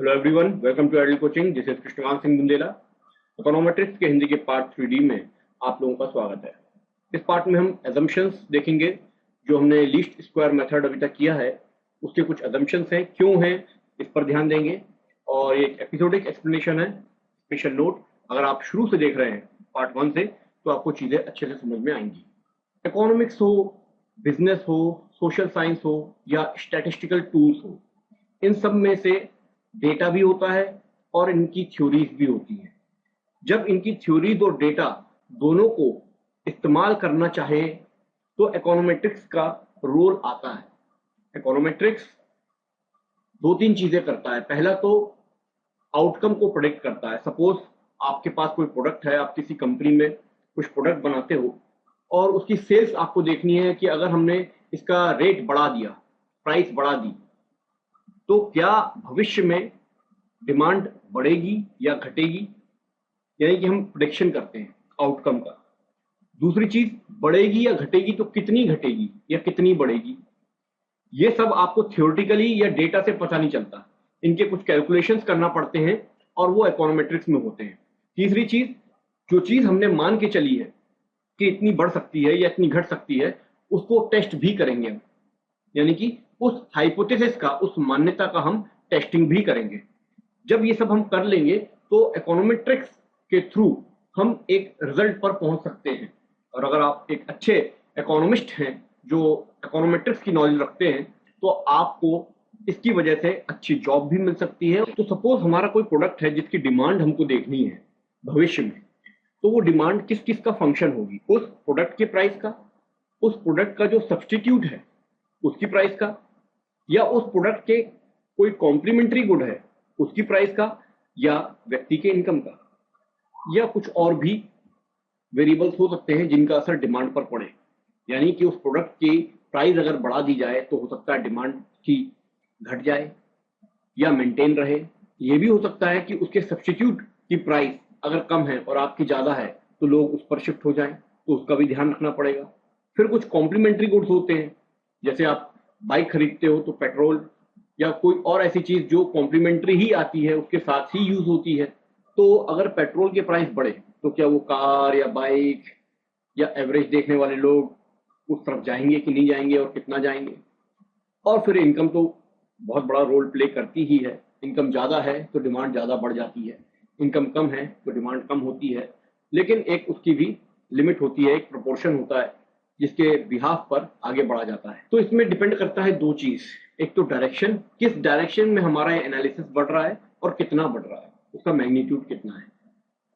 Hello everyone, welcome to Adel coaching. This is Krishnakant Singh Bundela. Econometrics के हिंदी के part 3D में आप लोगों का स्वागत है। इस पार्ट में हम एजम्पशंस देखेंगे। जो हमने लीस्ट स्क्वायर मेथड अभी तक किया है उसके कुछ एजम्पशंस हैं, क्यों हैं, इस पर ध्यान देंगे। और ये एक एपिसोडिक एक्सप्लेनेशन है। स्पेशल नोट, अगर आप शुरू से देख रहे हैं पार्ट 1 से तो आपको चीज़ें अच्छे से समझ में आएंगी। इकोनॉमिक्स हो, बिजनेस हो, सोशल साइंस हो या स्टैटिस्टिकल टूल्स हो, इन सब में से डेटा भी होता है और इनकी थ्योरीज भी होती हैं। जब इनकी थ्योरीज और डेटा दोनों को इस्तेमाल करना चाहे तो इकोनोमेट्रिक्स का रोल आता है। इकोनोमेट्रिक्स दो तीन चीजें करता है। पहला तो आउटकम को प्रेडिक्ट करता है। सपोज आपके पास कोई प्रोडक्ट है, आप किसी कंपनी में कुछ प्रोडक्ट बनाते हो और उसकी सेल्स आपको देखनी है कि अगर हमने इसका रेट बढ़ा दिया, प्राइस बढ़ा दी, तो क्या भविष्य में डिमांड बढ़ेगी या घटेगी, यानी कि हम प्रेडिक्शन करते हैं आउटकम का। दूसरी चीज, बढ़ेगी या घटेगी तो कितनी घटेगी या कितनी बढ़ेगी, ये सब आपको थ्योरेटिकली या डेटा से पता नहीं चलता। इनके कुछ कैलकुलेशंस करना पड़ते हैं और वो इकोनोमेट्रिक्स में होते हैं। तीसरी चीज, जो चीज हमने मान के चली है कि इतनी बढ़ सकती है या इतनी घट सकती है, उसको टेस्ट भी करेंगे हम, यानी कि उस हाइपोथेसिस का, उस मान्यता का हम टेस्टिंग भी करेंगे। जब ये सब हम कर लेंगे तो इकोनोमेट्रिक्स के थ्रू हम एक रिजल्ट पर पहुंच सकते हैं। और अगर आप एक अच्छे इकोनॉमिस्ट हैं जो इकोनोमेट्रिक्स की नॉलेज रखते हैं तो आपको इसकी वजह से अच्छी जॉब भी मिल सकती है। तो सपोज हमारा कोई प्रोडक्ट है जिसकी डिमांड हमको देखनी है भविष्य में, तो वो डिमांड किस किस का फंक्शन होगी? उस प्रोडक्ट के प्राइस का, उस प्रोडक्ट का जो सब्सटीट्यूट है उसकी प्राइस का, या उस प्रोडक्ट के कोई कॉम्प्लीमेंट्री गुड है उसकी प्राइस का, या व्यक्ति के इनकम का, या कुछ और भी वेरिएबल्स हो सकते हैं जिनका असर डिमांड पर पड़े। यानी कि उस प्रोडक्ट की प्राइस अगर बढ़ा दी जाए तो हो सकता है डिमांड की घट जाए या मेंटेन रहे। ये भी हो सकता है कि उसके सब्स्टिट्यूट की प्राइस अगर कम है और आपकी ज़्यादा है तो लोग उस पर शिफ्ट हो जाएं, तो उसका भी ध्यान रखना पड़ेगा। फिर कुछ कॉम्प्लीमेंट्री गुड्स होते हैं, जैसे आप बाइक खरीदते हो तो पेट्रोल या कोई और ऐसी चीज जो कॉम्प्लीमेंट्री ही आती है, उसके साथ ही यूज होती है। तो अगर पेट्रोल के प्राइस बढ़े तो क्या वो कार या बाइक या एवरेज देखने वाले लोग उस तरफ जाएंगे कि नहीं जाएंगे और कितना जाएंगे? और फिर इनकम तो बहुत बड़ा रोल प्ले करती ही है। इनकम ज़्यादा है तो डिमांड ज़्यादा बढ़ जाती है, इनकम कम है तो डिमांड कम होती है। लेकिन एक उसकी भी लिमिट होती है, एक प्रोपोर्शन होता है जिसके बिहाफ पर आगे बढ़ा जाता है। तो इसमें डिपेंड करता है दो चीज, एक तो डायरेक्शन, किस डायरेक्शन में हमारा एनालिसिस बढ़ रहा है और कितना बढ़ रहा है, उसका मैग्नीट्यूड कितना है।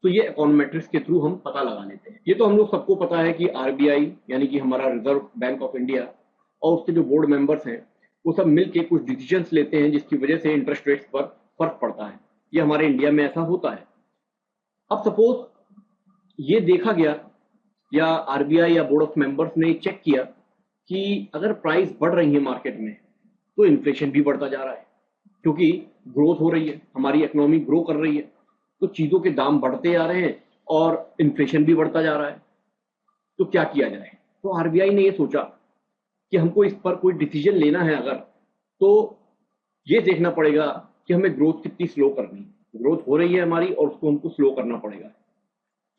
तो ये इकोनोमेट्रिक्स के थ्रू हम पता लगा लेते हैं। ये तो हम लोग सबको पता है कि आरबीआई यानी कि हमारा रिजर्व बैंक ऑफ इंडिया और उसके जो बोर्ड मेंबर्स हैं वो सब मिलके कुछ डिसीजंस लेते हैं जिसकी वजह से इंटरेस्ट रेट्स पर फर्क पड़ता है। ये हमारे इंडिया में ऐसा होता है। अब सपोज ये देखा गया या आरबीआई या बोर्ड ऑफ मेंबर्स ने चेक किया कि अगर प्राइस बढ़ रही है मार्केट में तो इन्फ्लेशन भी बढ़ता जा रहा है, क्योंकि ग्रोथ हो रही है, हमारी इकोनॉमी ग्रो कर रही है, तो चीजों के दाम बढ़ते जा रहे हैं और इन्फ्लेशन भी बढ़ता जा रहा है। तो क्या किया जाए? तो आरबीआई ने ये सोचा कि हमको इस पर कोई डिसीजन लेना है अगर, तो ये देखना पड़ेगा कि हमें ग्रोथ कितनी स्लो करनी है। ग्रोथ हो रही है हमारी और उसको हमको स्लो करना पड़ेगा।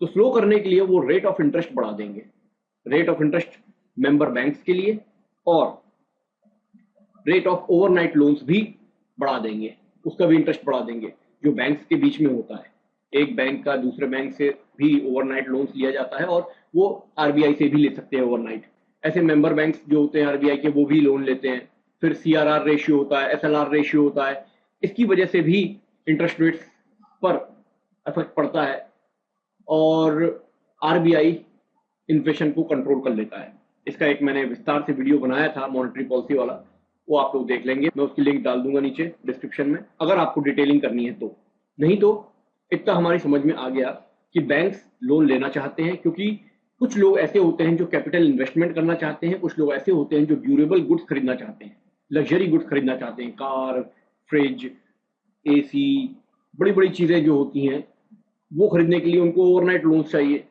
तो स्लो करने के लिए वो रेट ऑफ इंटरेस्ट बढ़ा देंगे। Rate of interest member banks के लिए, और रेट ऑफ ओवरनाइट लोन्स भी बढ़ा देंगे, उसका भी इंटरेस्ट बढ़ा देंगे जो बैंक्स के बीच में होता है। एक बैंक का दूसरे बैंक से भी ओवरनाइट लोन्स लिया जाता है और वो आरबीआई से भी ले सकते हैं ओवरनाइट। ऐसे मेंबर बैंक्स जो होते हैं आरबीआई के वो भी लोन लेते हैं। फिर सीआरआर रेशियो होता है, एसएलआर रेशियो होता है। इसकी वजह से भी इंटरेस्ट रेट्स पर इफेक्ट पड़ता है और आरबीआई इन्फ्लेशन को कंट्रोल कर लेता है। इसका एक मैंने विस्तार से वीडियो बनाया था मॉनेटरी पॉलिसी वाला, वो आप लोग देख लेंगे, मैं उसकी लिंक डाल दूंगा नीचे डिस्क्रिप्शन में अगर आपको डिटेलिंग करनी है तो। नहीं तो इतना हमारी समझ में आ गया कि बैंक्स लोन लेना चाहते हैं, क्योंकि कुछ लोग ऐसे होते हैं जो कैपिटल इन्वेस्टमेंट करना चाहते हैं, कुछ लोग ऐसे होते हैं जो ड्यूरेबल गुड्स खरीदना चाहते हैं, लग्जरी गुड्स खरीदना चाहते हैं, कार, फ्रिज, एसी, बड़ी बड़ी चीजें जो होती हैं वो खरीदने के लिए उनको ओवरनाइट लोन चाहिए।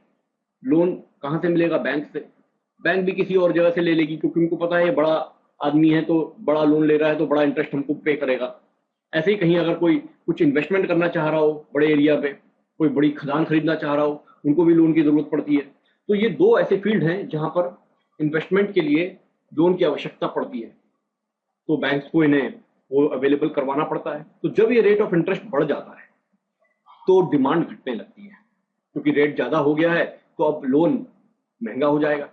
लोन कहाँ से मिलेगा? बैंक से। बैंक भी किसी और जगह से ले लेगी, क्योंकि उनको पता है ये बड़ा आदमी है तो बड़ा लोन ले रहा है तो बड़ा इंटरेस्ट हमको पे करेगा। ऐसे ही कहीं अगर कोई कुछ इन्वेस्टमेंट करना चाह रहा हो बड़े एरिया पे, कोई बड़ी खदान खरीदना चाह रहा हो, उनको भी लोन की जरूरत पड़ती है। तो ये दो ऐसे फील्ड हैं जहां पर इन्वेस्टमेंट के लिए लोन की आवश्यकता पड़ती है, तो बैंक्स को इन्हें वो अवेलेबल करवाना पड़ता है। तो जब ये रेट ऑफ इंटरेस्ट बढ़ जाता है तो डिमांड घटने लगती है, क्योंकि रेट ज्यादा हो गया है तो अब लोन महंगा हो जाएगा।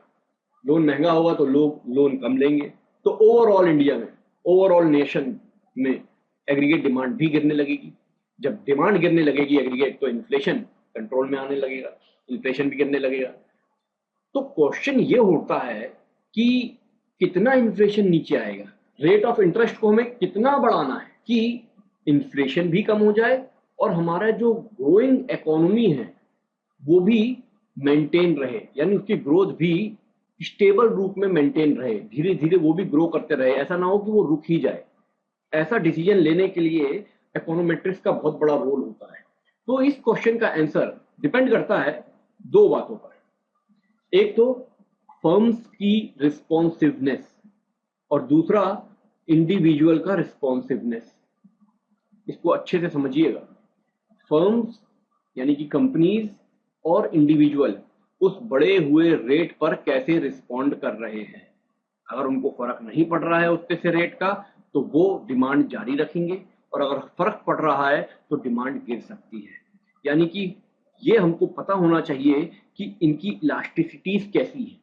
लोन महंगा होगा तो लोग लोन कम लेंगे, तो ओवरऑल इंडिया में, ओवरऑल नेशन में एग्रीगेट डिमांड भी गिरने लगेगी। जब डिमांड गिरने लगेगी एग्रीगेट, तो इन्फ्लेशन कंट्रोल में आने लगेगा, इन्फ्लेशन भी गिरने लगेगा। तो क्वेश्चन ये होता है कि कितना इन्फ्लेशन नीचे आएगा, रेट ऑफ इंटरेस्ट को हमें कितना बढ़ाना है कि इन्फ्लेशन भी कम हो जाए और हमारा जो ग्रोइंग इकोनॉमी है वो भी मेंटेन रहे, यानी उसकी ग्रोथ भी स्टेबल रूप में मेंटेन रहे, धीरे धीरे वो भी ग्रो करते रहे, ऐसा ना हो कि वो रुक ही जाए। ऐसा डिसीजन लेने के लिए इकोनोमेट्रिक्स का बहुत बड़ा रोल होता है। तो इस क्वेश्चन का आंसर डिपेंड करता है दो बातों पर, एक तो फर्म्स की रिस्पॉन्सिवनेस और दूसरा इंडिविजुअल का रिस्पॉन्सिवनेस। इसको अच्छे से समझिएगा, फर्म्स यानी कि कंपनीज और इंडिविजुअल उस बढ़े हुए रेट पर कैसे रिस्पॉन्ड कर रहे हैं। अगर उनको फर्क नहीं पड़ रहा है उससे से रेट का, तो वो डिमांड जारी रखेंगे, और अगर फर्क पड़ रहा है तो डिमांड गिर सकती है। यानी कि ये हमको पता होना चाहिए कि इनकी इलास्टिसिटीज कैसी है।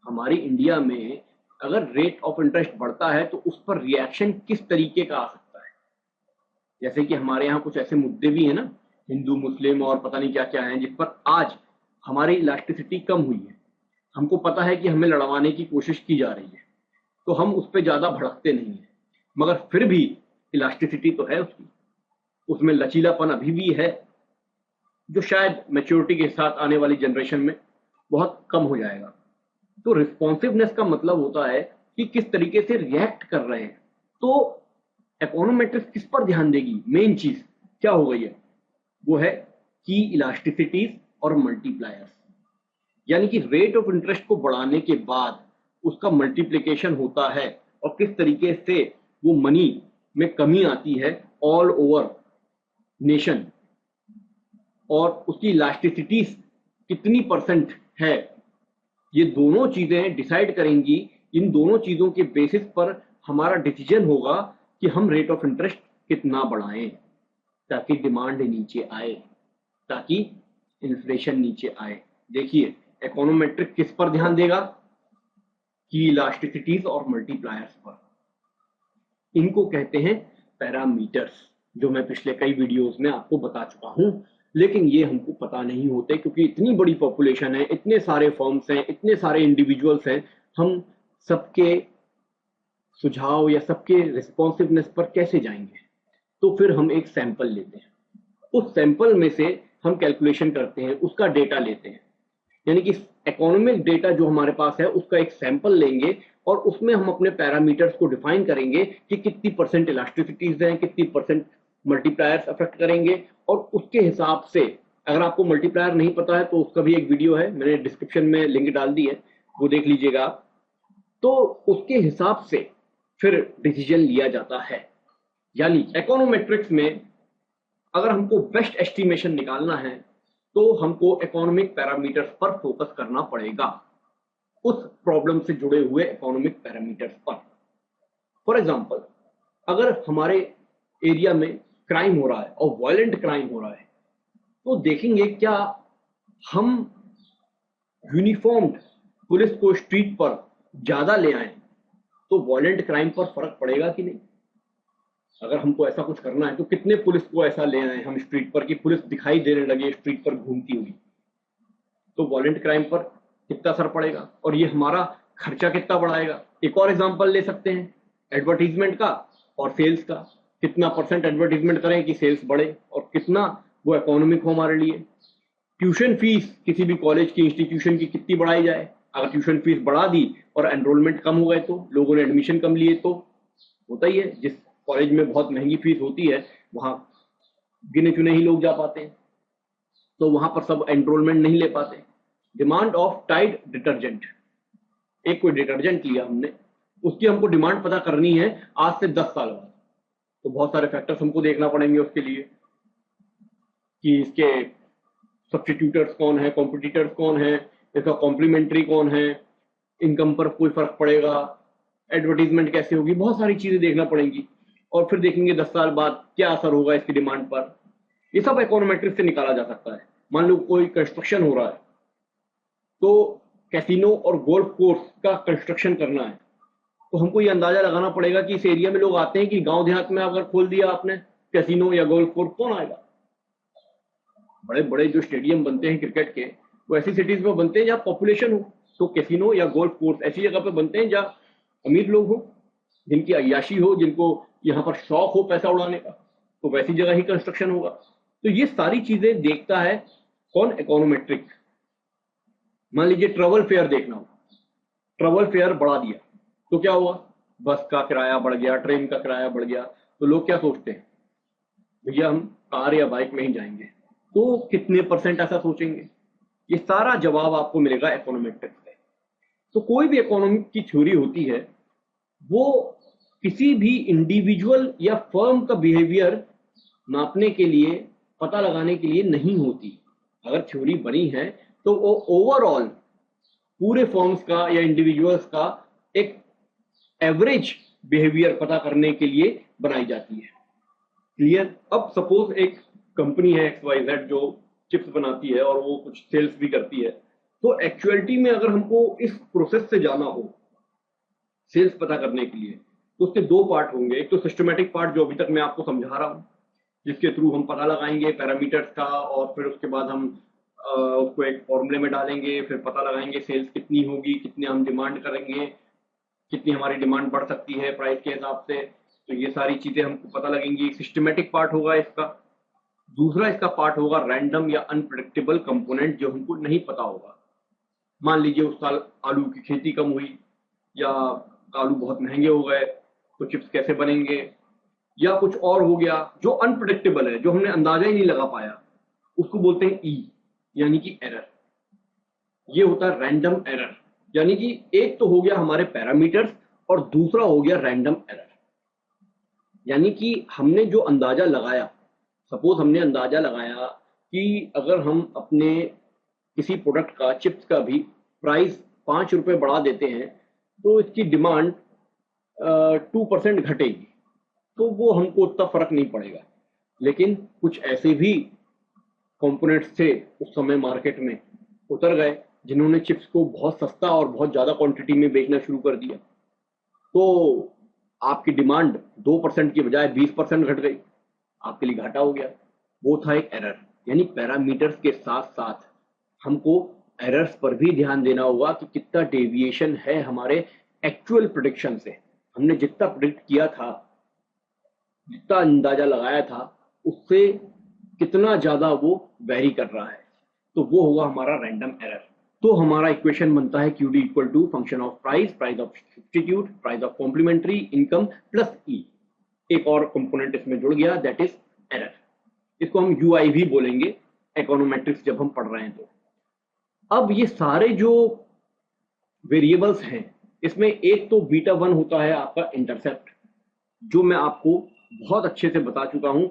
हमारी इंडिया में अगर रेट ऑफ इंटरेस्ट बढ़ता है तो उस पर रिएक्शन किस तरीके का आ सकता है। जैसे कि हमारे यहाँ कुछ ऐसे मुद्दे भी हैं ना, हिंदू मुस्लिम और पता नहीं क्या क्या है, जिस पर आज हमारी इलास्टिसिटी कम हुई है। हमको पता है कि हमें लड़वाने की कोशिश की जा रही है, तो हम उस पर ज्यादा भड़कते नहीं है, मगर फिर भी इलास्टिसिटी तो है उसकी, उसमें लचीलापन अभी भी है, जो शायद मैच्योरिटी के साथ आने वाली जनरेशन में बहुत कम हो जाएगा। तो रिस्पॉन्सिवनेस का मतलब होता है कि किस तरीके से रिएक्ट कर रहे हैं। तो इकोनोमेट्रिक्स किस पर ध्यान देगी, मेन चीज क्या हो गई है, वो है की इलास्टिसिटीज और मल्टीप्लायर्स। यानी कि रेट ऑफ इंटरेस्ट को बढ़ाने के बाद उसका मल्टीप्लिकेशन होता है और किस तरीके से वो मनी में कमी आती है ऑल ओवर नेशन, और उसकी इलास्टिसिटीज कितनी परसेंट है, ये दोनों चीजें डिसाइड करेंगी। इन दोनों चीजों के बेसिस पर हमारा डिसीजन होगा कि हम रेट ऑफ इंटरेस्ट कितना बढ़ाएं ताकि डिमांड नीचे आए, ताकि इन्फ्लेशन नीचे आए। देखिए इकोनोमेट्रिक किस पर ध्यान देगा, की इलास्टिसिटीज और मल्टीप्लायर्स पर। इनको कहते हैं पैरामीटर्स, जो मैं पिछले कई वीडियोस में आपको बता चुका हूं, लेकिन ये हमको पता नहीं होते क्योंकि इतनी बड़ी पॉपुलेशन है, इतने सारे फर्म्स हैं, इतने सारे इंडिविजुअल्स हैं, हम सबके सुझाव या सबके रिस्पॉन्सिवनेस पर कैसे जाएंगे। तो फिर हम एक सैंपल लेते हैं, उस सैंपल में से हम कैलकुलेशन करते हैं, उसका डेटा लेते हैं, यानी कि इकोनॉमिक डेटा जो हमारे पास है उसका एक सैंपल लेंगे और उसमें हम अपने पैरामीटर्स को डिफाइन करेंगे कि कितनी परसेंट इलास्टिसिटीज हैं, कितनी परसेंट मल्टीप्लायर्स अफेक्ट करेंगे, और उसके हिसाब से, अगर आपको मल्टीप्लायर नहीं पता है तो उसका भी एक वीडियो है, मैंने डिस्क्रिप्शन में लिंक डाल दी है, वो देख लीजिएगा। तो उसके हिसाब से फिर डिसीजन लिया जाता है। यानी इकोनोमेट्रिक्स में अगर हमको बेस्ट एस्टिमेशन निकालना है तो हमको इकोनॉमिक पैरामीटर्स पर फोकस करना पड़ेगा, उस प्रॉब्लम से जुड़े हुए इकोनॉमिक पैरामीटर्स पर। फॉर एग्जांपल, अगर हमारे एरिया में क्राइम हो रहा है और वायलेंट क्राइम हो रहा है, तो देखेंगे क्या हम यूनिफॉर्म्ड पुलिस को स्ट्रीट पर ज्यादा ले आए तो वायलेंट क्राइम पर फर्क पड़ेगा कि नहीं। अगर हमको ऐसा कुछ करना है तो कितने पुलिस को ऐसा ले आए हम स्ट्रीट पर कि पुलिस दिखाई देने लगे स्ट्रीट पर घूमती हुई, तो वायलेंट क्राइम पर कितना असर पड़ेगा और ये हमारा खर्चा कितना बढ़ाएगा। एक और एग्जांपल ले सकते हैं एडवर्टीजमेंट का और सेल्स का, कितना परसेंट एडवर्टीजमेंट करें कि सेल्स बढ़े और कितना वो इकोनॉमिक हो हमारे लिए। ट्यूशन फीस किसी भी कॉलेज की, इंस्टीट्यूशन की कितनी बढ़ाई जाए, अगर ट्यूशन फीस बढ़ा दी और एनरोलमेंट कम हो गए तो, लोगों ने एडमिशन कम लिए तो, होता ही है, जिस कॉलेज में बहुत महंगी फीस होती है वहां गिने चुने ही लोग जा पाते हैं, तो वहां पर सब एनरोलमेंट नहीं ले पाते। डिमांड ऑफ टाइड डिटर्जेंट, एक कोई डिटर्जेंट लिया हमने, उसकी हमको डिमांड पता करनी है आज से 10 साल बाद, तो बहुत सारे फैक्टर्स हमको देखना पड़ेंगे उसके लिए कि इसके सब्स्टिट्यूटर्स कौन है, कॉम्पिटिटर्स कौन है, इसका कॉम्प्लीमेंट्री कौन है, इनकम पर कोई फर्क पड़ेगा, एडवर्टीजमेंट कैसे होगी, बहुत सारी चीजें देखना पड़ेंगी। और फिर देखेंगे 10 साल बाद क्या असर होगा इसकी डिमांड पर। ये सब इकोनोमेट्रिक्स से निकाला जा सकता है। मान लो कोई कंस्ट्रक्शन हो रहा है, तो कैसीनो और गोल्फ कोर्स का कंस्ट्रक्शन करना है, तो हमको ये अंदाजा लगाना पड़ेगा कि इस एरिया में लोग आते हैं कि गांव देहात में अगर खोल दिया आपने कैसीनो या गोल्फ कोर्स, कौन आएगा? बड़े बड़े जो स्टेडियम बनते हैं क्रिकेट के, वो ऐसी सिटीज में बनते हैं जहाँ पॉपुलेशन हो, तो कैसीनो या गोल्फ कोर्स ऐसी जगह पे बनते हैं जहाँ अमीर लोग हो, जिनकी अय्याशी हो, जिनको यहाँ पर शौक हो पैसा उड़ाने का, तो वैसी जगह ही कंस्ट्रक्शन होगा। तो ये सारी चीजें देखता है कौन? इकोनोमेट्रिक। मान लीजिए ट्रेवल फेयर देखना हो, ट्रेवल फेयर बढ़ा दिया तो क्या हुआ? बस का किराया बढ़ गया, ट्रेन का किराया बढ़ गया, तो लोग क्या सोचते हैं, भैया हम कार या बाइक में ही जाएंगे। तो कितने परसेंट ऐसा सोचेंगे? ये सारा जवाब आपको मिलेगा इकोनोमेट्रिक्स से। तो कोई भी इकोनॉमिक की थ्योरी होती है, वो किसी भी इंडिविजुअल या फर्म का बिहेवियर नापने के लिए, पता लगाने के लिए नहीं होती। अगर थ्योरी बनी है तो वो ओवरऑल पूरे फर्म्स का या इंडिविजुअल्स का एक एवरेज बिहेवियर पता करने के लिए बनाई जाती है। क्लियर? अब सपोज एक कंपनी है XYZ जो चिप्स बनाती है और वो कुछ सेल्स भी करती है, तो एक्चुअलिटी में अगर हमको इस प्रोसेस से जाना हो सेल्स पता करने के लिए, तो उसके दो पार्ट होंगे। एक तो सिस्टमेटिक पार्ट जो अभी तक मैं आपको समझा रहा हूं, जिसके थ्रू हम पता लगाएंगे पैरामीटर्स का, और फिर उसके बाद हम उसको एक फॉर्मूले में डालेंगे, फिर पता लगाएंगे सेल्स कितनी होगी, कितने हम डिमांड करेंगे, कितनी हमारी डिमांड बढ़ सकती है प्राइस के हिसाब से। तो ये सारी चीजें हमको पता लगेंगी। सिस्टमेटिक पार्ट होगा इसका। दूसरा इसका पार्ट होगा रैंडम या अनप्रेडिक्टेबल कंपोनेंट, जो हमको नहीं पता होगा। मान लीजिए उस साल आलू की खेती कम हुई, या आलू बहुत महंगे हो गए, तो चिप्स कैसे बनेंगे, या कुछ और हो गया जो अनप्रेडिक्टेबल है, जो हमने अंदाजा ही नहीं लगा पाया, उसको बोलते हैं ई, यानी कि एरर। ये होता है रैंडम एरर। यानी कि एक तो हो गया हमारे पैरामीटर्स और दूसरा हो गया रैंडम एरर। यानी कि हमने जो अंदाजा लगाया, सपोज हमने अंदाजा लगाया कि अगर हम अपने किसी प्रोडक्ट का, चिप्स का भी प्राइस 5 रुपए बढ़ा देते हैं, तो इसकी डिमांड 2% घटेगी, तो वो हमको उतना फर्क नहीं पड़ेगा। लेकिन कुछ ऐसे भी कंपोनेंट्स थे उस समय मार्केट में उतर गए, जिन्होंने चिप्स को बहुत सस्ता और बहुत ज्यादा क्वांटिटी में बेचना शुरू कर दिया, तो आपकी डिमांड 2% की बजाय 20% घट गई, आपके लिए घाटा हो गया। वो था एक एरर। यानी पैरामीटर्स के साथ साथ हमको एरर्स पर भी ध्यान देना होगा कि कितना डेविएशन है हमारे एक्चुअल प्रेडिक्शन से। हमने जितना प्रेडिक्ट किया था, जितना अंदाजा लगाया था, उससे कितना ज्यादा वो वेरी कर रहा है, तो वो होगा हमारा रैंडम एरर। तो हमारा इक्वेशन बनता है QD equal to function of price, price of substitute, price of complementary, income plus E. एक और कंपोनेंट इसमें जुड़ गया, दैट इज एरर। इसको हम UI भी बोलेंगे इकोनोमेट्रिक्स जब हम पढ़ रहे हैं। तो अब ये सारे जो वेरिएबल्स हैं, इसमें एक तो β1 होता है आपका इंटरसेप्ट, जो मैं आपको बहुत अच्छे से बता चुका हूं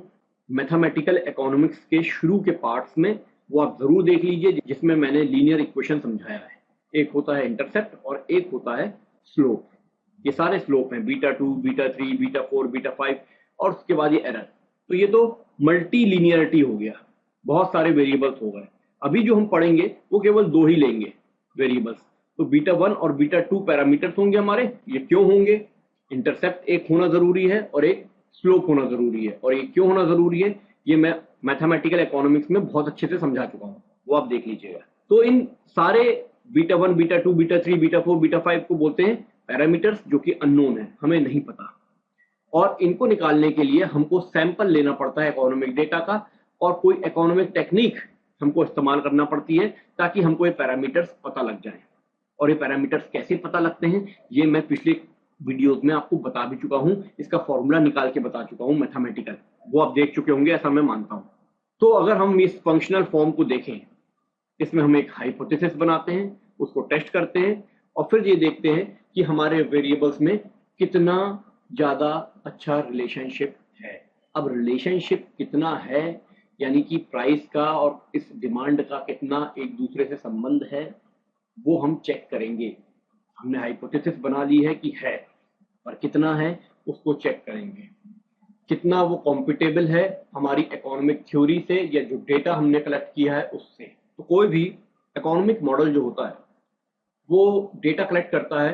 मैथमेटिकल इकोनॉमिक्स के शुरू के पार्ट्स में। वो आप जरूर देख लीजिए, जिसमें मैंने लीनियर इक्वेशन समझाया है। एक होता है इंटरसेप्ट और एक होता है स्लोप। ये सारे स्लोप हैं, β2, β3, β4, β5, और उसके बाद ये एरर। तो ये तो मल्टी लीनियरिटी हो गया, बहुत सारे वेरिएबल्स हो गए। अभी जो हम पढ़ेंगे वो केवल दो ही लेंगे वेरिएबल्स। तो β1 और β2 पैरामीटर्स होंगे हमारे। ये क्यों होंगे? इंटरसेप्ट एक होना जरूरी है और एक स्लोप होना जरूरी है। और ये क्यों होना जरूरी है, ये मैं मैथमेटिकल इकोनॉमिक्स में बहुत अच्छे से समझा चुका हूं, वो आप देख लीजिएगा। तो इन सारे β1, β2, β3, β4, β5 को बोलते हैं पैरामीटर्स, जो कि अननोन है, हमें नहीं पता। और इनको निकालने के लिए हमको सैंपल लेना पड़ता है इकोनॉमिक डेटा का, और कोई इकोनॉमिक टेक्निक हमको इस्तेमाल करना पड़ती है, ताकि हमको ये पैरामीटर्स पता लग जाए। और ये पैरामीटर्स कैसे पता लगते हैं, ये मैं पिछले वीडियोस में आपको बता भी चुका हूं। इसका फॉर्मूला निकाल के बता चुका हूं मैथमेटिकल, वो आप देख चुके होंगे, ऐसा मैं मानता हूं। तो अगर हम इस फंक्शनल फॉर्म को देखें, इसमें हम एक हाइपोथेसिस बनाते हैं, उसको टेस्ट करते हैं, और फिर ये देखते हैं कि हमारे वेरिएबल्स में कितना ज्यादा अच्छा रिलेशनशिप है। अब रिलेशनशिप कितना है, यानी कि प्राइस का और इस डिमांड का कितना एक दूसरे से संबंध है, वो हम चेक करेंगे। हमने हाइपोथेसिस बना ली है कि है, पर कितना है उसको चेक करेंगे। कितना वो कॉम्पिटेबल है हमारी इकोनॉमिक थ्योरी से या जो डेटा हमने कलेक्ट किया है उससे। तो कोई भी इकोनॉमिक मॉडल जो होता है वो डेटा कलेक्ट करता है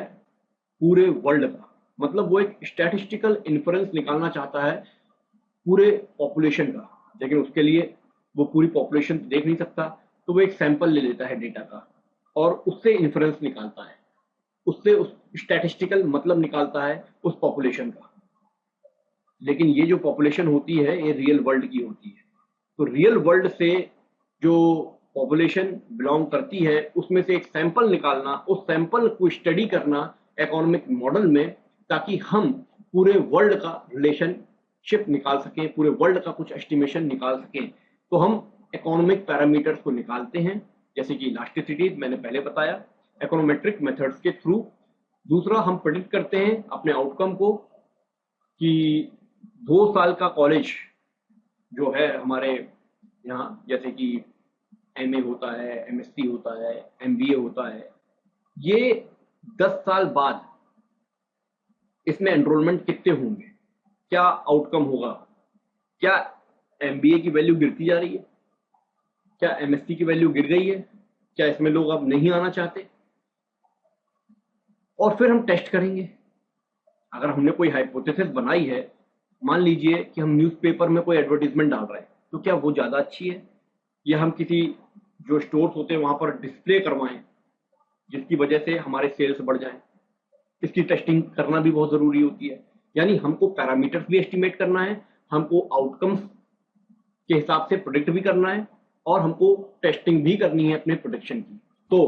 पूरे वर्ल्ड का, मतलब वो एक स्टैटिस्टिकल इन्फ्रेंस निकालना चाहता है पूरे पॉपुलेशन का, लेकिन उसके लिए वो पूरी पॉपुलेशन देख नहीं सकता, तो वो एक सैंपल ले लेता है डेटा का और उससे इन्फ्रेंस निकालता है, उससे उस स्टैटिस्टिकल मतलब निकालता है उस पॉपुलेशन का। लेकिन ये जो पॉपुलेशन होती है ये रियल वर्ल्ड की होती है, तो रियल वर्ल्ड से जो पॉपुलेशन बिलोंग करती है उसमें से एक सैंपल निकालना, उस सैंपल को स्टडी करना इकोनॉमिक मॉडल में, ताकि हम पूरे वर्ल्ड का रिलेशनशिप निकाल सकें, पूरे वर्ल्ड का कुछ एस्टिमेशन निकाल सकें। तो हम इकोनॉमिक पैरामीटर्स को निकालते हैं, जैसे कि इलास्टिसिटी मैंने पहले बताया, इकोनोमेट्रिक मेथड्स के थ्रू। दूसरा, हम प्रेडिक्ट करते हैं अपने आउटकम को कि 2 साल का कॉलेज जो है हमारे यहाँ, जैसे कि एमए होता है, एमएससी होता है, एमबीए होता है, ये 10 साल बाद इसमें एनरोलमेंट कितने होंगे, क्या आउटकम होगा, क्या एमबीए की वैल्यू गिरती जा रही है, क्या एमएससी की वैल्यू गिर गई है, क्या इसमें लोग अब नहीं आना चाहते। और फिर हम टेस्ट करेंगे। अगर हमने कोई हाइपोथेसिस बनाई है, मान लीजिए कि हम न्यूज़पेपर में कोई एडवर्टीजमेंट डाल रहे हैं, तो क्या वो ज़्यादा अच्छी है, या हम किसी जो स्टोर्स होते हैं वहां पर डिस्प्ले करवाएं जिसकी वजह से हमारे सेल्स बढ़ जाएं। इसकी टेस्टिंग करना भी बहुत ज़रूरी होती है। यानी हमको पैरामीटर्स भी एस्टिमेट करना है, हमको आउटकम्स के हिसाब से प्रोडिक्ट भी करना है, और हमको टेस्टिंग भी करनी है अपने प्रोडिक्शन की। तो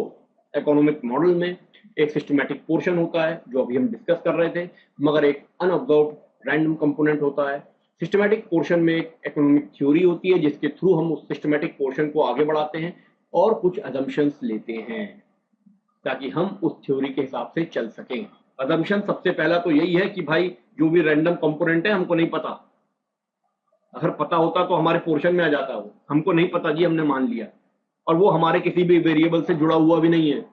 इकोनॉमिक मॉडल में एक सिस्टमैटिक पोर्शन होता है जो अभी हम डिस्कस कर रहे थे, मगर एक अनऑब्जर्व्ड रैंडम कंपोनेंट होता है। सिस्टमैटिक पोर्शन में एक इकोनॉमिक थ्योरी होती है जिसके थ्रू हम उस सिस्टमैटिक पोर्शन को आगे बढ़ाते हैं और कुछ अजम्पशंस लेते हैं ताकि हम उस थ्योरी के हिसाब से चल सकें। अजम्पशन सबसे पहला तो यही है कि भाई जो भी रैंडम कंपोनेंट है हमको नहीं पता, अगर पता होता तो हमारे पोर्शन में आ जाता, वो हमको नहीं पता जी, हमने मान लिया, और वो हमारे किसी भी वेरिएबल से जुड़ा हुआ भी नहीं है।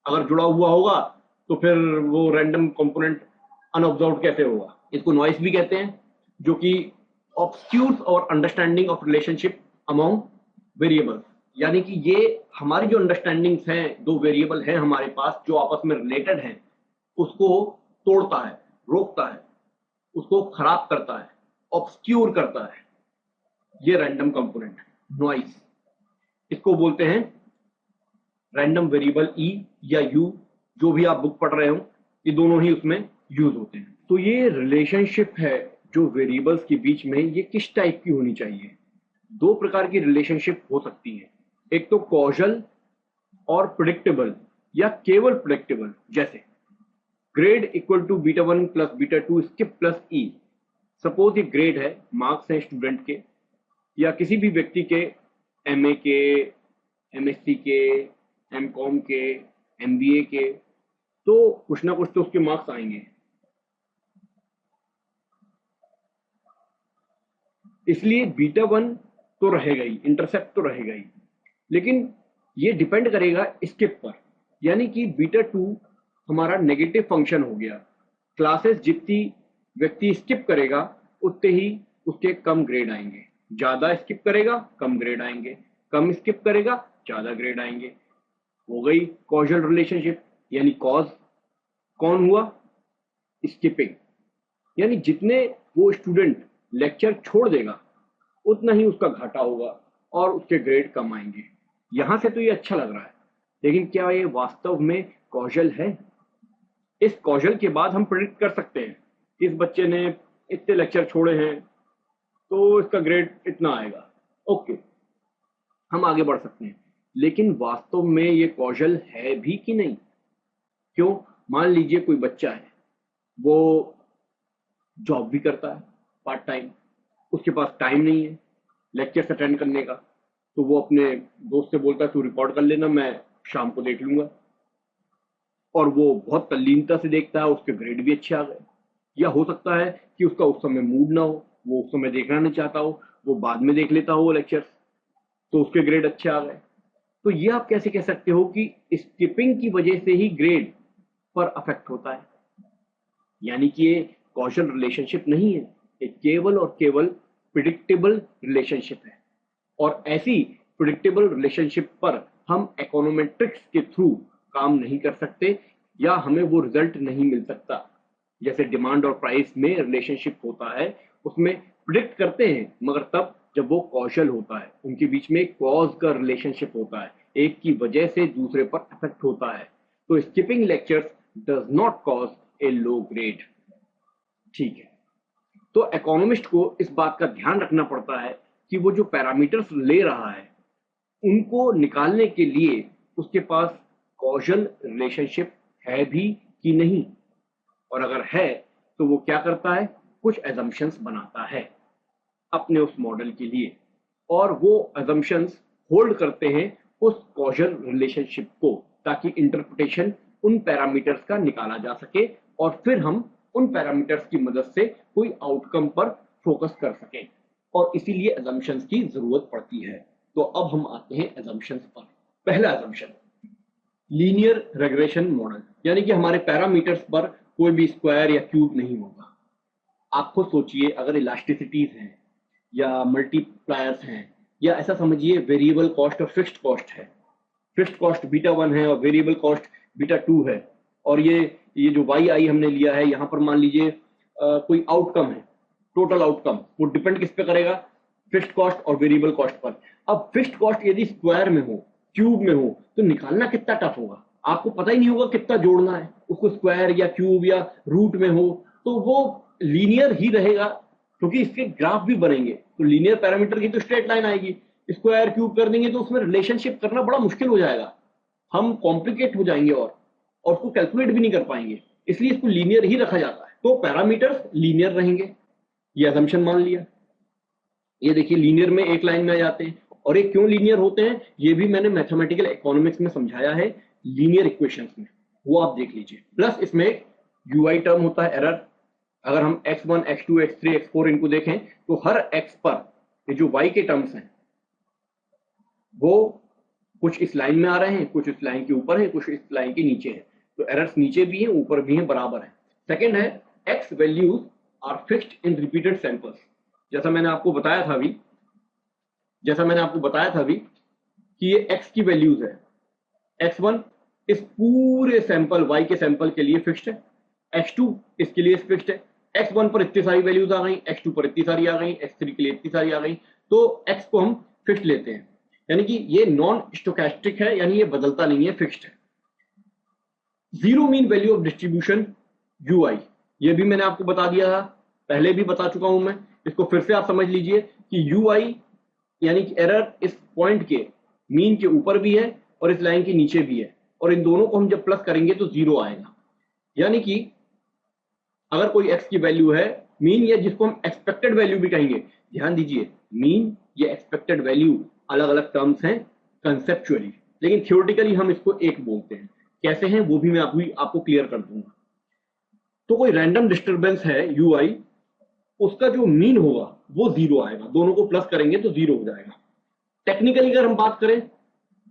अगर जुड़ा हुआ होगा तो फिर वो रैंडम कंपोनेंट अनऑब्जर्व्ड कैसे होगा। इसको नॉइस भी कहते हैं, जो कि ऑब्स्क्यूर्स और understanding of relationship among variables, यानी कि ये हमारी जो अंडरस्टैंडिंग्स हैं, दो वेरिएबल हैं हमारे पास जो आपस में रिलेटेड हैं, उसको तोड़ता है, रोकता है, उसको खराब करता है, ऑब्स्क्यूर करता है। ये रैंडम कंपोनेंट नॉइस, इसको बोलते हैं रैंडम वेरिएबल ई या यू, जो भी आप बुक पढ़ रहे हो, ये दोनों ही उसमें यूज होते हैं। तो ये रिलेशनशिप है जो वेरिएबल्स के बीच में, ये किस टाइप की होनी चाहिए। दो प्रकार की रिलेशनशिप हो सकती है, एक तो कॉजल और प्रिडिक्टेबल या केवल प्रिडिक्टेबल, जैसे grade equal to beta 1 plus beta 2 skip plus E. Suppose ये ग्रेड है, मार्क्स हैं स्टूडेंट के या किसी भी व्यक्ति के, एमए के, एमएससी के, एमकॉम के, एमबीए के, तो कुछ ना कुछ तो उसके मार्क्स आएंगे। इसलिए बीटा 1 तो रहेगा ही, इंटरसेप्ट तो रहेगा ही, लेकिन ये डिपेंड करेगा स्किप पर, यानी कि बीटा 2 हमारा नेगेटिव फंक्शन हो गया। क्लासेस जितनी व्यक्ति स्किप करेगा उतने ही उसके कम ग्रेड आएंगे, ज्यादा स्किप करेगा कम ग्रेड आएंगे, कम स्किप करेगा ज्यादा ग्रेड आएंगे। हो गई कॉजल रिलेशनशिप, यानी कॉज कौन हुआ, स्किपिंग, यानी जितने वो स्टूडेंट लेक्चर छोड़ देगा उतना ही उसका घाटा होगा और उसके ग्रेड कम आएंगे। यहां से तो ये अच्छा लग रहा है, लेकिन क्या ये वास्तव में कॉजल है। इस कॉजल के बाद हम प्रेडिक्ट कर सकते हैं इस बच्चे ने इतने लेक्चर छोड़े हैं तो इसका ग्रेड इतना आएगा, ओके, हम आगे बढ़ सकते हैं। लेकिन वास्तव में ये कॉजल है भी कि नहीं। क्यों, मान लीजिए कोई बच्चा है, वो जॉब भी करता है पार्ट टाइम, उसके पास टाइम नहीं है लेक्चर्स अटेंड करने का, तो वो अपने दोस्त से बोलता है तू रिकॉर्ड कर लेना, मैं शाम को देख लूंगा, और वो बहुत तल्लीनता से देखता है, उसके ग्रेड भी अच्छे आ गए। या हो सकता है कि उसका उस समय मूड ना हो, वो उस समय देखना नहीं चाहता हो, वो बाद में देख लेता हो वो लेक्चर्स, तो उसके ग्रेड अच्छे आ गए। तो ये आप कैसे कह सकते हो कि स्किपिंग की वजह से ही ग्रेड पर अफेक्ट होता है? यानी कि ये कॉजल रिलेशनशिप नहीं है, ये केवल और केवल प्रिडिक्टेबल रिलेशनशिप है। और ऐसी प्रिडिक्टेबल रिलेशनशिप पर हम इकोनोमेट्रिक्स के थ्रू काम नहीं कर सकते, या हमें वो रिजल्ट नहीं मिल सकता। जैसे डिमांड और प्राइस में रिलेशनशिप होता है, उसमें प्रिडिक्ट करते हैं, मगर तब जब वो कौशल होता है, उनके बीच में कॉज का रिलेशनशिप होता है, एक की वजह से दूसरे पर अफेक्ट होता है। तो skipping lectures does not cause A low grade. ठीक है, तो इकोनॉमिस्ट को इस बात का ध्यान रखना पड़ता है कि वो जो पैरामीटर्स ले रहा है उनको निकालने के लिए उसके पास कॉजल रिलेशनशिप है भी कि नहीं, और अगर है तो वो क्या करता है, कुछ एजम्पशंस बनाता है अपने उस मॉडल के लिए, और वो एजम्पशंस होल्ड करते हैं उस कॉजल रिलेशनशिप को, ताकि इंटरप्रिटेशन उन पैरामीटर्स का निकाला जा सके और फिर हम उन पैरामीटर्स की मदद से कोई आउटकम पर फोकस कर सकें, और इसीलिए एजम्पशंस की जरूरत पड़ती है। तो अब हम आते हैं एजम्पशंस पर। पहला एजम्पशन, लीनियर रेग्रेशन मॉडल, यानी कि हमारे पैरामीटर्स पर कोई भी स्क्वायर या क्यूब नहीं होगा। आप खुद सोचिए, अगर इलास्टिसिटीज हैं या मल्टीप्लायर्स हैं, या ऐसा समझिए वेरिएबल कॉस्ट और फिक्स्ड कॉस्ट है, फिक्स्ड कॉस्ट बीटा 1 है और वेरिएबल कॉस्ट बीटा 2 है, और ये जो वाई आई हमने लिया है, यहाँ पर मान लीजिए कोई आउटकम है, टोटल आउटकम, वो डिपेंड किस पे करेगा, फिक्स्ड कॉस्ट और वेरिएबल कॉस्ट पर। अब फिक्स्ड कॉस्ट यदि स्क्वायर में हो, क्यूब में हो, तो निकालना कितना टफ होगा, आपको पता ही नहीं होगा कितना जोड़ना है उसको, स्क्वायर या क्यूब या रूट में हो तो वो लीनियर ही रहेगा, क्योंकि इसके ग्राफ भी बनेंगे, तो लीनियर पैरामीटर की तो स्ट्रेट लाइन आएगी। स्क्वायर क्यूब कर देंगे तो उसमें रिलेशनशिप करना बड़ा मुश्किल हो जाएगा, हम कॉम्प्लिकेट हो जाएंगे और उसको कैलकुलेट भी नहीं कर पाएंगे, इसलिए इसको लीनियर ही रखा जाता है। तो पैरामीटर्स लीनियर रहेंगे, ये असम्पशन मान लिया। ये देखिए लीनियर में एक लाइन में आ जाते हैं, और ये क्यों लीनियर होते हैं ये भी मैंने मैथमेटिकल इकोनॉमिक्स में समझाया है, लीनियर इक्वेशंस में, वो आप देख लीजिए। प्लस इसमें एक यूआई टर्म होता है, एरर। अगर हम x1 x2 x3 x4 इनको देखें तो हर x पर ये जो y के टर्म्स हैं वो कुछ इस लाइन में आ रहे हैं, कुछ इस लाइन के ऊपर है, कुछ इस लाइन के नीचे है, तो एरर्स नीचे भी हैं ऊपर भी हैं, बराबर है। सेकेंड है, x values are fixed in repeated samples. जैसा मैंने आपको बताया था अभी कि ये x की वैल्यूज है, x1 इस पूरे सैंपल y के सैंपल के लिए फिक्स्ड है, x2 इसके लिए फिक्स्ड है। x1 पर इतनी सारी वैल्यूज आ गई, x2 पर इतनी सारी आ गई, x3 के लिए इतनी सारी आ गई, तो x को हम फिक्स्ड लेते हैं, यानी कि ये नॉन स्टोकैस्टिक है, यानी ये बदलता नहीं है, फिक्स्ड है। Zero mean value of distribution ui, ये भी मैंने आपको बता दिया था, पहले भी बता चुका हूं मैं, इसको फिर से आप समझ लीजिए कि ui यानी कि एरर इस पॉइंट के मीन के ऊपर भी है और इस लाइन के नीचे भी है, और इन दोनों को हम जब प्लस करेंगे तो जीरो आएगा। यानी कि अगर कोई x की वैल्यू है, मीन या जिसको हम एक्सपेक्टेड वैल्यू भी कहेंगे, ध्यान दीजिए मीन या एक्सपेक्टेड वैल्यू अलग अलग टर्म्स हैं कंसेप्चुअली, लेकिन थियोरेटिकली हम इसको एक बोलते हैं। कैसे हैं वो भी मैं आपको क्लियर कर दूंगा। तो कोई रैंडम डिस्टर्बेंस है ui, उसका जो मीन होगा वो जीरो आएगा, दोनों को प्लस करेंगे तो जीरो हो जाएगा। टेक्निकली अगर हम बात करें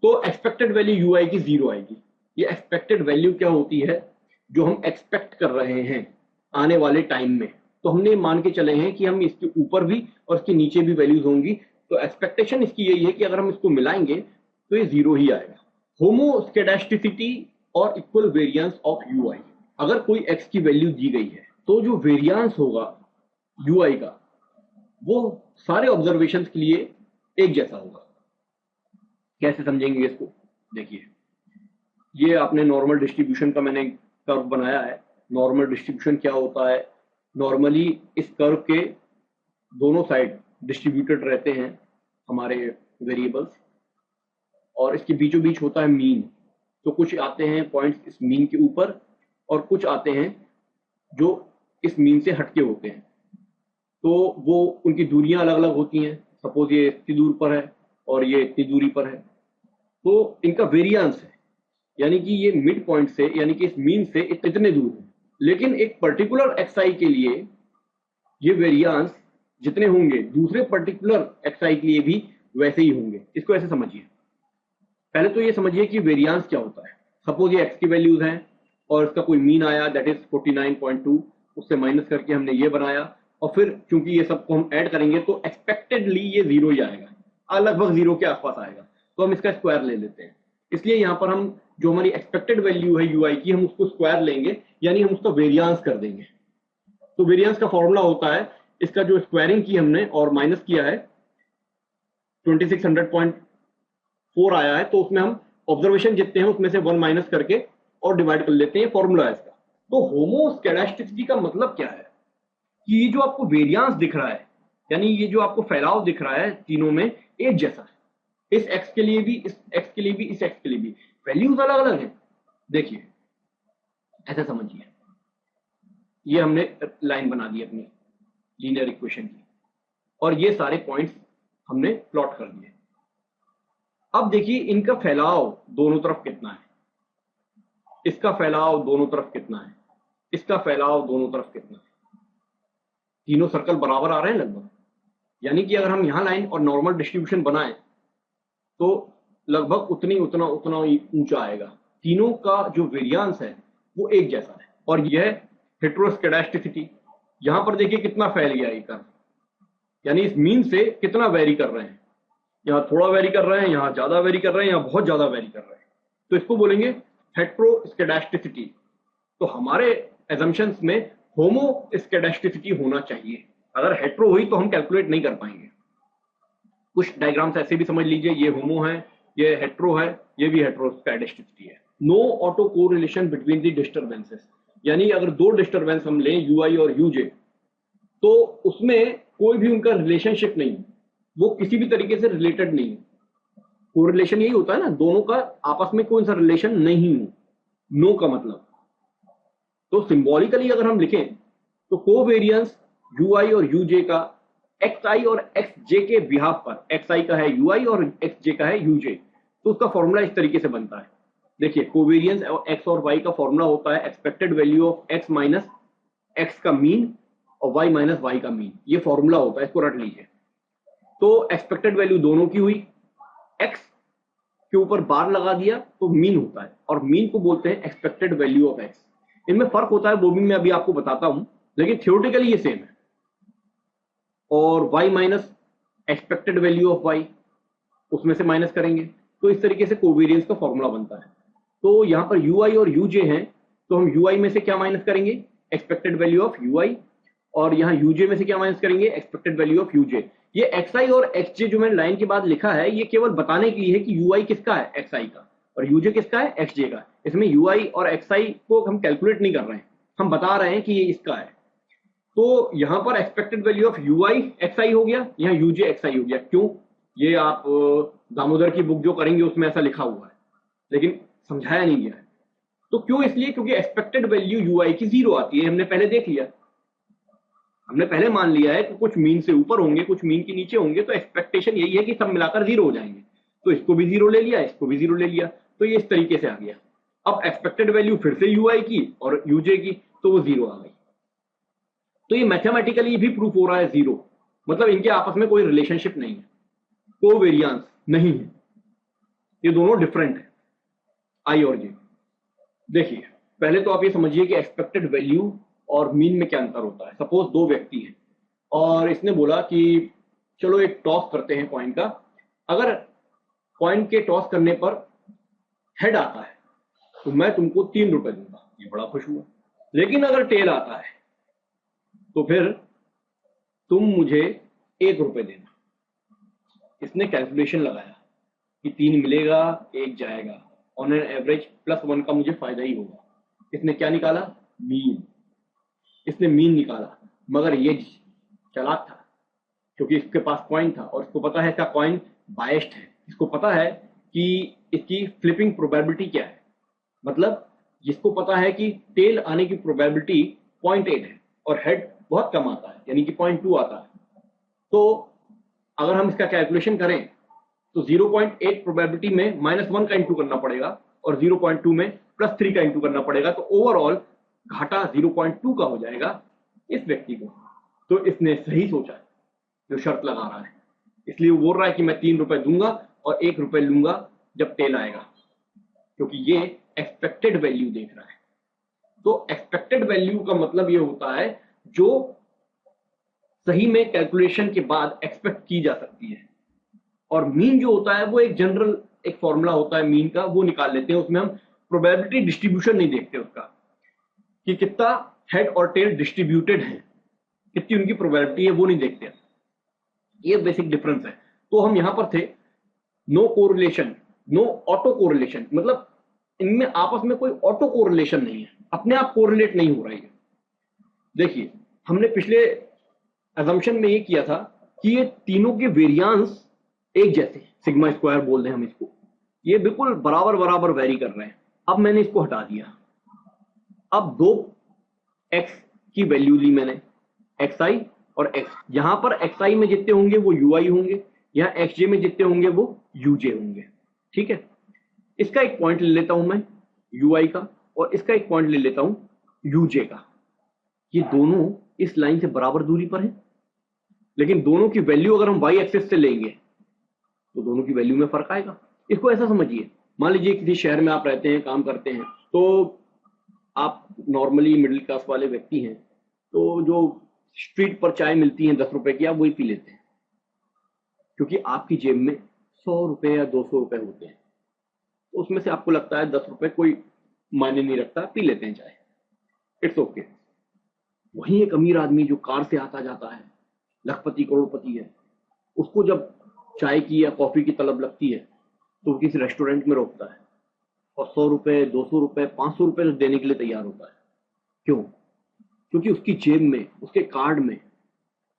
तो एक्सपेक्टेड वैल्यू ui की जीरो आएगी। ये एक्सपेक्टेड वैल्यू क्या होती है, जो हम एक्सपेक्ट कर रहे हैं आने वाले टाइम में, तो हमने मान के चले हैं कि हम इसके ऊपर भी और इसके नीचे भी वैल्यूज होंगी, तो एक्सपेक्टेशन इसकी यही है कि अगर हम इसको मिलाएंगे तो ये जीरो ही आएगा। होमोस्केडास्टिसिटी और इक्वल वेरिएंस ऑफ ui, अगर कोई x की वैल्यू दी गई है तो जो वेरिएंस होगा ui का वो सारे ऑब्जर्वेशन के लिए एक जैसा होगा। कैसे समझेंगे इसको, देखिए ये आपने नॉर्मल डिस्ट्रीब्यूशन का मैंने कर्व बनाया है। नॉर्मल डिस्ट्रीब्यूशन क्या होता है, नॉर्मली इस कर्व के दोनों साइड डिस्ट्रीब्यूटेड रहते हैं हमारे वेरिएबल्स, और इसके बीचों बीच होता है मीन, तो कुछ आते हैं पॉइंट्स इस मीन के ऊपर और कुछ आते हैं जो इस मीन से हटके होते हैं, तो वो उनकी दूरियां अलग अलग होती हैं। सपोज ये इतनी दूर पर है और ये इतनी दूरी पर है, तो इनका वेरिएंस है, यानी कि ये मिड पॉइंट से यानी कि इस मीन से इतने दूर है, लेकिन एक पर्टिकुलर xi के लिए ये वेरिएंस जितने होंगे दूसरे पर्टिकुलर एक्सआई के लिए भी वैसे ही होंगे। इसको ऐसे समझिए, पहले तो ये समझिए कि वेरियांस क्या होता है। सपोज ये एक्स की वैल्यूज हैं और इसका कोई मीन आया दैट इज 49.2, उससे माइनस करके हमने ये बनाया, और फिर चूंकि ये सबको हम ऐड करेंगे तो एक्सपेक्टेडली ये जीरो ही आएगा, लगभग जीरो के आसपास आएगा, तो हम इसका स्क्वायर ले लेते हैं। इसलिए यहाँ पर हम जो हमारी एक्सपेक्टेड वैल्यू है यूआई की, हम उसको स्क्वायर लेंगे, यानी हम उसका वेरियांस कर देंगे। तो वेरियांस का फॉर्मूला होता है, इसका जो स्क्वायरिंग की हमने और माइनस किया है 2600.4 आया है, तो उसमें हम ऑब्जर्वेशन जितने हैं उसमें से 1 माइनस करके और डिवाइड कर लेते हैं, फॉर्मूला है इसका। तो होमोस्कैलास्टिसिटी का मतलब क्या है कि ये जो आपको वेरियांस दिख रहा है, यानी ये जो आपको फैलाव दिख रहा है तीनों में एक जैसा है, इस एक्स के लिए भी, इस एक्स के लिए भी, इस एक्स के लिए भी, वैल्यूज अलग अलग है। देखिए ऐसे समझिए, ये हमने लाइन बना दी अपनी लीनियर इक्वेशन की, और ये सारे पॉइंट्स हमने प्लॉट कर दिए। अब देखिए इनका फैलाव दोनों तरफ कितना है, इसका फैलाव दोनों तरफ कितना है, इसका फैलाव दोनों तरफ कितना है, तीनों सर्कल बराबर आ रहे हैं लगभग, यानी कि अगर हम यहां लाइन और नॉर्मल डिस्ट्रीब्यूशन बनाएं तो लगभग उतना उतना ऊंचा आएगा। तीनों का जो वेरियांस है वो एक जैसा है, और यह हेटेरोस्केडास्टिसिटी। यहां पर देखिए कितना फैल गया ये कर्व, यानी इस मीन से कितना वेरी कर रहे हैं, यहां थोड़ा वेरी कर रहे हैं, यहां ज्यादा वेरी कर रहे हैं, यहां बहुत ज्यादा वेरी कर रहे हैं, तो इसको बोलेंगे हेटेरोस्केडास्टिसिटी। तो हमारे एजम्पशंस में होमोस्केडास्टिसिटी होना चाहिए, अगर हेटेरो हुई तो हम कैलकुलेट नहीं कर पाएंगे। कुछ डायग्राम्स ऐसे भी समझ लीजिए, ये होमो है, ये हेटेरो है, ये भी हेटेरोस्केडास्टिसिटी है। No autocorrelation between the disturbances, यानी अगर दो डिस्टर्बेंस हम लें यूआई और यूजे, तो उसमें कोई भी उनका रिलेशनशिप नहीं, वो किसी भी तरीके से रिलेटेड नहीं है। कोरिलेशन यही होता है ना, दोनों का आपस में कोई सा रिलेशन नहीं हो, नो का मतलब। तो सिंबॉलिकली अगर हम लिखें तो कोवेरियंस यूआई और यूजे का एक्स आई और एक्स जे के बिहाफ पर, एक्स आई का है यूआई और एक्स जे का है यूजे, तो उसका फॉर्मूला इस तरीके से बनता है। देखिए कोवेरियंस एक्स और वाई का फॉर्मूला होता है expected value of x minus x का मीन और वाई माइनस वाई का मीन, ये फॉर्मूला होता है, इसको रट लीजिए। तो एक्सपेक्टेड वैल्यू दोनों की हुई, एक्स के ऊपर बार लगा दिया तो मीन होता है, और मीन को बोलते हैं एक्सपेक्टेड वैल्यू ऑफ एक्स। इनमें फर्क होता है वो भी मैं अभी आपको बताता हूं, लेकिन थ्योरेटिकली ये सेम है। और y minus expected value of y, उसमें से माइनस करेंगे, तो इस तरीके से कोवेरियंस का फॉर्मूला बनता है। तो यहां पर ui और uj हैं, तो हम ui में से क्या माइनस करेंगे, एक्सपेक्टेड वैल्यू ऑफ ui, और यहाँ uj में से क्या माइनस करेंगे, एक्सपेक्टेड वैल्यू ऑफ uj। ये xi और xj जो मैंने लाइन के बाद लिखा है, ये केवल बताने के लिए है कि ui किसका है, xi का, और uj किसका है, xj का। इसमें ui और xi को हम कैलकुलेट नहीं कर रहे हैं, हम बता रहे हैं कि ये इसका है। तो यहां पर expected value of ui xi हो गया, यहाँ uj xi हो गया। क्यों, ये आप दामोदर की बुक जो करेंगे उसमें ऐसा लिखा हुआ है, लेकिन समझाया नहीं गया है। तो क्यों, इसलिए क्योंकि एक्सपेक्टेड वैल्यू ui की जीरो आती है, हमने पहले देख लिया, हमने पहले मान लिया है कि कुछ मीन से ऊपर होंगे, कुछ मीन के नीचे होंगे, तो एक्सपेक्टेशन यही है कि सब मिलाकर जीरो हो जाएंगे। तो इसको भी जीरो ले लिया, इसको भी जीरो ले लिया, तो ये इस तरीके से आ गया। अब एक्सपेक्टेड वैल्यू फिर से ui की और uj की, तो वो जीरो आ गई। तो ये मैथमेटिकली भी प्रूफ हो रहा है जीरो, मतलब इनके आपस में कोई रिलेशनशिप नहीं है, कोवेरियंस नहीं है, ये दोनों डिफरेंट है, आई और जे। देखिए पहले तो आप ये समझिए कि एक्सपेक्टेड वैल्यू और मीन में क्या अंतर होता है। सपोज दो व्यक्ति हैं और इसने बोला कि चलो एक टॉस करते हैं कॉइन का, अगर कॉइन के टॉस करने पर हेड आता है तो मैं तुमको 3 रुपए दूंगा, ये बड़ा खुश हुआ। लेकिन अगर टेल आता है तो फिर तुम मुझे 1 रुपए देना। इसने कैलकुलेशन लगाया कि 3 मिलेगा 1 जाएगा, ऑन एन एवरेज +1 का मुझे फायदा ही होगा। इसने क्या निकाला, मीन, इसने मीन निकाला। मगर ये चालाक था, क्योंकि इसके पास कॉइन था और इसको पता है इसका कॉइन बायस्ड है, इसको पता है कि इसकी फ्लिपिंग प्रोबेबिलिटी क्या है, मतलब जिसको पता है कि टेल आने की प्रोबेबिलिटी 0.8 है और हेड बहुत कम आता है, यानी कि 0.2 आता है। तो अगर हम इसका कैलकुलेशन करें तो 0.8 प्रोबेबिलिटी में -1 का इंटू करना पड़ेगा और 0.2 में +3 का इंटू करना पड़ेगा, तो ओवरऑल घाटा 0.2 का हो जाएगा इस व्यक्ति को। तो इसने सही सोचा, जो शर्त लगा रहा है। इसलिए वो बोल रहा है कि मैं 3 रुपए दूंगा और 1 रुपए लूंगा जब टेल आएगा, क्योंकि ये एक्सपेक्टेड वैल्यू देख रहा है। तो एक्सपेक्टेड वैल्यू का मतलब ये होता है जो सही में कैलकुलेशन के बाद एक्सपेक्ट की जा सकती है। और मीन जो होता है वो एक जनरल एक फॉर्मूला होता है मीन का, वो निकाल लेते हैं। उसमें हम प्रोबेबिलिटी डिस्ट्रीब्यूशन नहीं देखते उसका, कि कितना हेड और टेल डिस्ट्रीब्यूटेड है, कितनी उनकी प्रोबेबिलिटी है, वो नहीं देखते। ये बेसिक डिफरेंस है। तो हम यहां पर थे, no correlation, no autocorrelation, मतलब इनमें आपस में कोई ऑटो कोरिलेशन नहीं है, अपने आप कोरिलेट नहीं हो रही है। देखिए, हमने पिछले अजम्पशन में ये किया था कि ये तीनों के वेरिएंस एक जैसे, सिग्मा स्क्वायर बोल रहे हैं हम इसको, ये बिल्कुल बराबर बराबर वेरी कर रहे हैं। अब मैंने इसको हटा दिया, अब दो x की वैल्यू ली मैंने, xi और x। यहां पर xi में जितने होंगे वो ui होंगे, यहां xj में जितने होंगे वो uj होंगे। ठीक है, इसका एक पॉइंट ले लेता हूं मैं ui का, और इसका एक पॉइंट ले लेता हूं uj का। ये दोनों इस लाइन से बराबर दूरी पर है, लेकिन दोनों की वैल्यू अगर हम y एक्सिस से लेंगे तो दोनों की वैल्यू में फर्क आएगा। इसको ऐसा समझिए, मान लीजिए किसी शहर में आप रहते हैं, काम करते हैं, तो आप नॉर्मली मिडिल क्लास वाले व्यक्ति हैं, तो जो स्ट्रीट पर चाय मिलती है 10 रुपए की, आप वही पी लेते हैं, क्योंकि आपकी जेब में 100 रुपए या 200 रुपए होते हैं। तो उसमें से आपको लगता है 10 रुपए कोई मायने नहीं रखता, पी लेते हैं चाय, इट्स ओके। वहीं एक अमीर आदमी जो कार से आता जाता है, लखपति करोड़पति है, उसको जब चाय की या कॉफी की तलब लगती है तो वो किसी रेस्टोरेंट में रोकता है और 100 रुपए, 200 रुपए, 500 रुपए तो देने के लिए तैयार होता है। क्यों? क्योंकि उसकी जेब में, उसके कार्ड में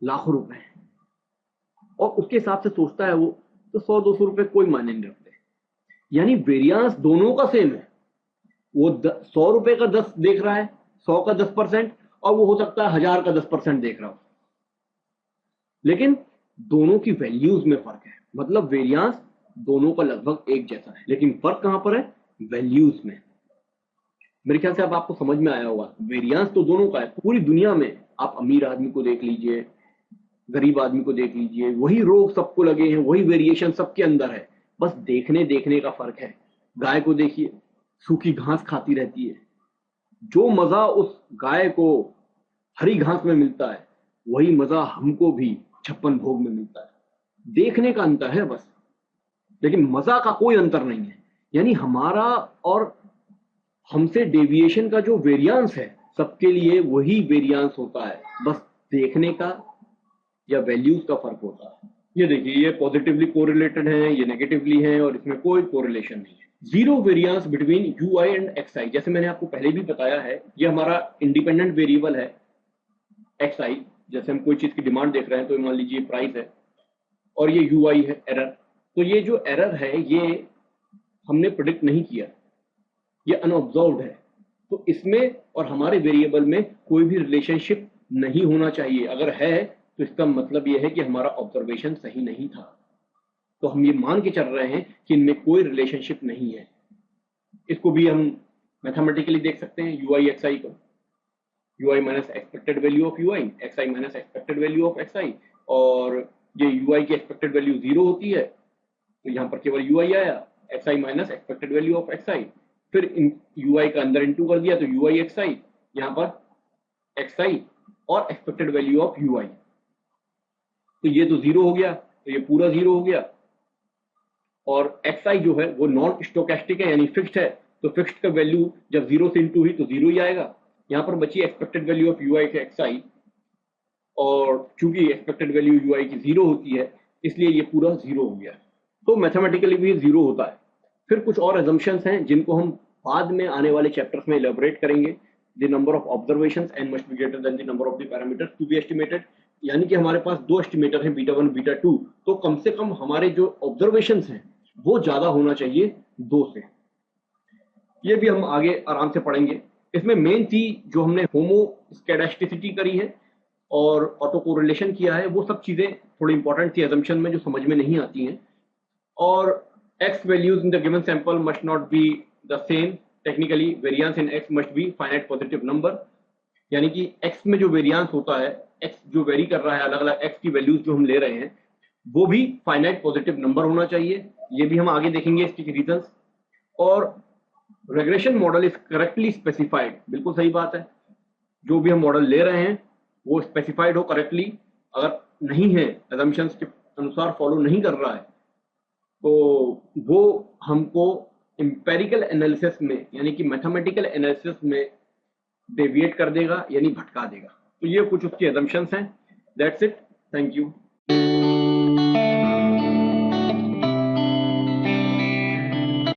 लाखों रुपए हैं, और उसके हिसाब से सोचता है वो, तो 100-200 रुपए कोई मायने नहीं रखते। यानी वेरिएंस दोनों का सेम है। वो 100 रुपए का 10 देख रहा है, 100 का 10%, और वो हो सकता है 1000 का 10% देख रहा हो, लेकिन दोनों की वैल्यूज में फर्क है। मतलब वेरिएंस दोनों का लगभग एक जैसा है, लेकिन फर्क कहां पर है? वैल्यूज में। मेरे ख्याल से अब आपको समझ में आया होगा, वेरिएंस तो दोनों का है। पूरी दुनिया में आप अमीर आदमी को देख लीजिए, गरीब आदमी को देख लीजिए, वही रोग सबको लगे हैं, वही वेरिएशन सबके अंदर है, बस देखने का फर्क है। गाय को देखिए, सूखी घास खाती रहती है, जो मजा उस गाय को हरी घास में मिलता है वही मजा हमको भी 56 भोग में मिलता है। देखने का अंतर है बस, लेकिन मजा का कोई अंतर नहीं है। यानी हमारा और हमसे डेविएशन का जो वेरिएंस है, सबके लिए वही वेरिएंस होता है, बस देखने का या वैल्यूज का फर्क होता है। ये देखिए, ये पॉजिटिवली कोरिलेटेड है, ये नेगेटिवली है, और इसमें कोई कोरिलेशन नहीं है। Zero variance between ui and xi, जैसे मैंने आपको पहले भी बताया है, ये हमारा इंडिपेंडेंट वेरिएबल है xi। जैसे हम कोई चीज की डिमांड देख रहे हैं, तो मान लीजिए प्राइस है, और ये ui है एरर। तो ये जो एरर है ये हमने प्रेडिक्ट नहीं किया, ये अनऑब्जर्व्ड है। तो इसमें और हमारे वेरिएबल में कोई भी रिलेशनशिप नहीं होना चाहिए। अगर है तो इसका मतलब यह है कि हमारा ऑब्जर्वेशन सही नहीं था। तो हम ये मान के चल रहे हैं कि इनमें कोई रिलेशनशिप नहीं है। इसको भी हम मैथमेटिकली देख सकते हैं, ui xi को, ui minus expected value of ui, xi minus expected value of xi। और ये ui की एक्सपेक्टेड वैल्यू 0 होती है, तो यहाँ पर केवल ui आया, xi minus expected value of xi। फिर इन ui का अंदर इंटू कर दिया तो ui xi, यहाँ पर xi और एक्सपेक्टेड वैल्यू ऑफ ui। तो ये तो 0 हो गया, तो ये पूरा 0 हो गया। और xi जो है वो नॉन स्टोकेस्टिक है, यानी फिक्स्ड है, तो फिक्स्ड का वैल्यू जब 0 से इंटू हुई तो 0 ही आएगा। यहाँ पर बची एक्सपेक्टेड वैल्यू ऑफ ui के xi, और चूंकि एक्सपेक्टेड वैल्यू ui की 0 होती है, इसलिए ये पूरा 0 हो गया। तो मैथमेटिकली भी 0 होता है। फिर कुछ और एजम्पशंस हैं जिनको हम बाद में आने वाले चैप्टर्स में इलेबोरेट करेंगे। The number of observations and must be greater than the number of the parameters to be estimated. यानी कि हमारे पास 2 एस्टिमेटर हैं, बीटा 1 बीटा 2, तो कम से कम हमारे जो ऑब्जर्वेशंस हैं वो ज्यादा होना चाहिए 2 से। ये भी हम आगे आराम से पढ़ेंगे। इसमें मेन चीज जो हमने होमोस्कैडास्टिसिटी करी है और ऑटो कोरिलेशन किया है, वो सब चीजें थोड़ी इंपॉर्टेंट थी एजम्पशन में, जो समझ में नहीं आती हैं। और x values in the given sample must not be the same. Technically, variance in x must be finite positive number. यानी कि x में जो वेरिएंस होता है एक्स जो वेरी कर रहा है, अलग अलग एक्स की वैल्यूज जो हम ले रहे हैं, वो भी फाइनाइट पॉजिटिव नंबर होना चाहिए। ये भी हम आगे देखेंगे इसके रीजंस। और regression model is correctly specified, बिल्कुल सही बात है, जो भी हम मॉडल ले रहे हैं वो स्पेसिफाइड हो करेक्टली। अगर नहीं है, assumptions के अनुसार फॉलो नहीं कर रहा है, तो वो हमको इंपेरिकल एनालिसिस में यानी कि मैथमेटिकल एनालिसिस में डेविएट कर देगा, यानी भटका देगा। तो ये कुछ उसकी assumptions हैं। That's it, thank you.